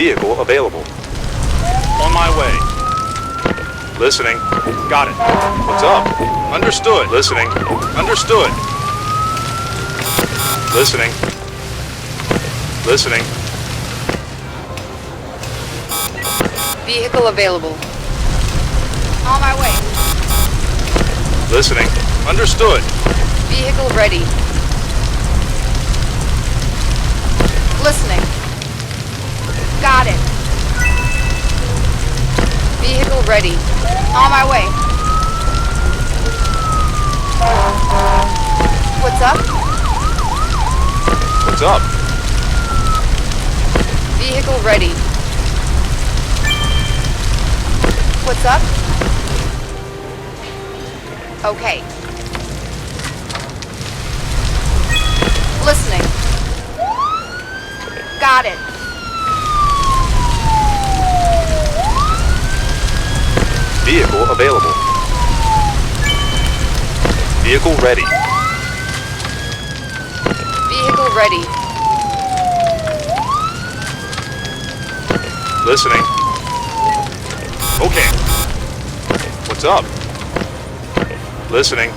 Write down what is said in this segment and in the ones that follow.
Vehicle available. On my way. Listening. Got it. What's up? Understood. Listening. Understood. Listening. Listening. Vehicle available. On my way. Listening. Understood. Vehicle ready. Listening. Got it. Vehicle ready. On my way. What's up? What's up? Vehicle ready. What's up? Okay. Listening. Got it. Vehicle available. Vehicle ready. Vehicle ready. Listening. Okay. What's up? Listening.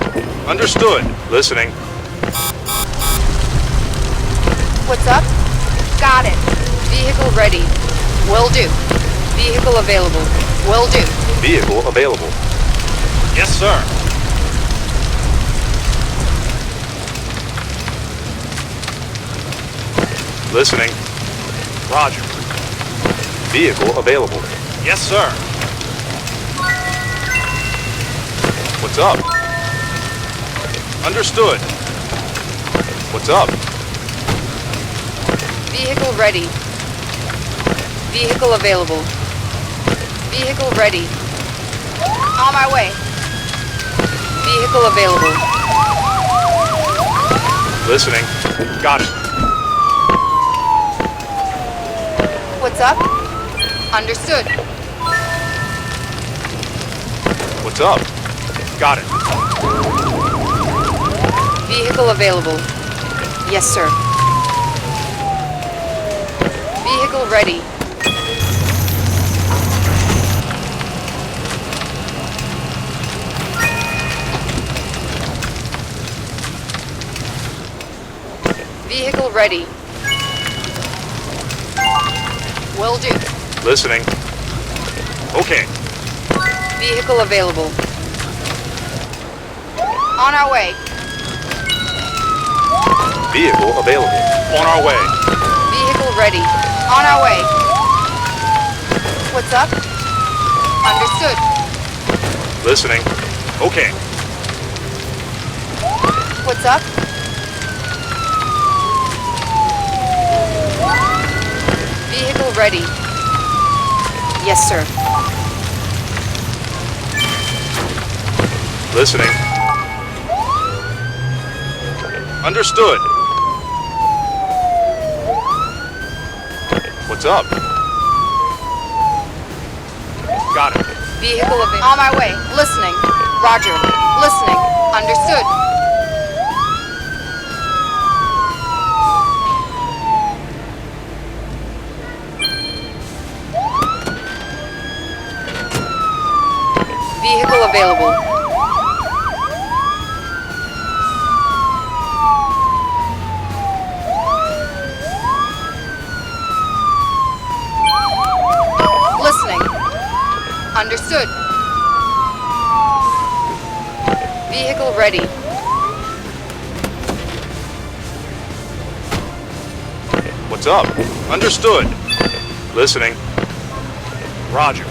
Understood. Listening. What's up? Got it. Vehicle ready. Will do. Vehicle available. Will do. Vehicle available. Yes, sir. Listening. Roger. Vehicle available. Yes, sir. What's up? Understood. What's up? Vehicle ready. Vehicle available. Vehicle ready. On my way. Vehicle available. Listening. Got it. What's up? Understood. What's up? Got it. Vehicle available. Yes, sir. Vehicle ready. Vehicle ready. Will do. Listening. Okay. Vehicle available. On our way. Vehicle available. On our way. Vehicle ready. On our way. What's up? Understood. Listening. Okay. What's up? Vehicle ready. Yes, sir. Listening. Understood. What's up? Got it. Vehicle available. On my way. Listening. Roger. Listening. Understood. Vehicle available. Listening. Understood. Vehicle ready. What's up? Understood. Listening. Roger.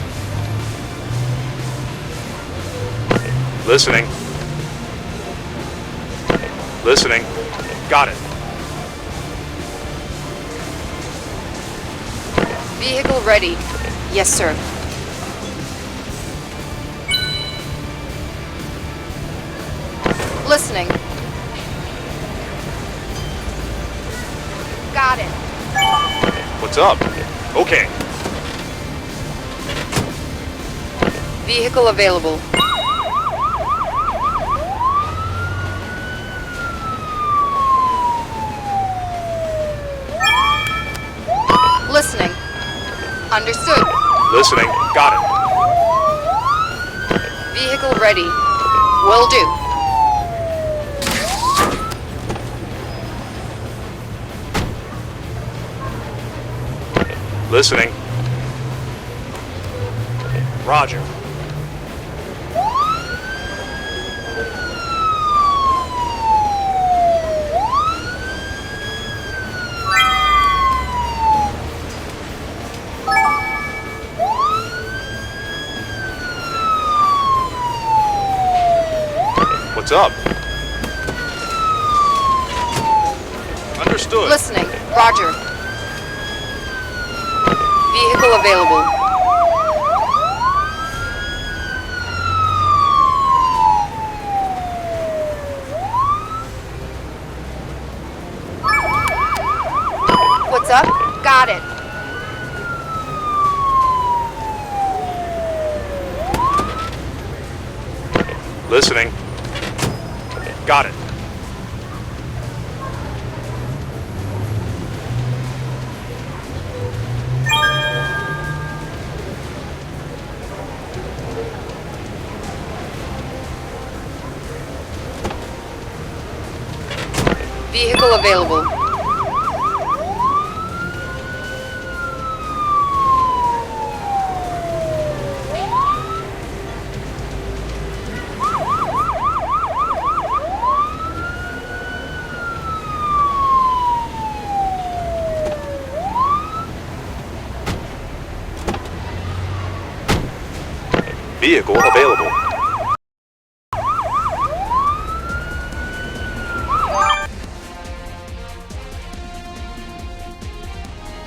Listening. Listening. Got it. Vehicle ready. Yes, sir. Listening. Got it. What's up? Okay. Vehicle available. Listening. Understood. Listening. Got it. Vehicle ready. Will do. Listening. Roger. What's up? Understood. Listening. Roger. Vehicle available. What's up? Got it. Listening. Got it. Vehicle available. Vehicle available.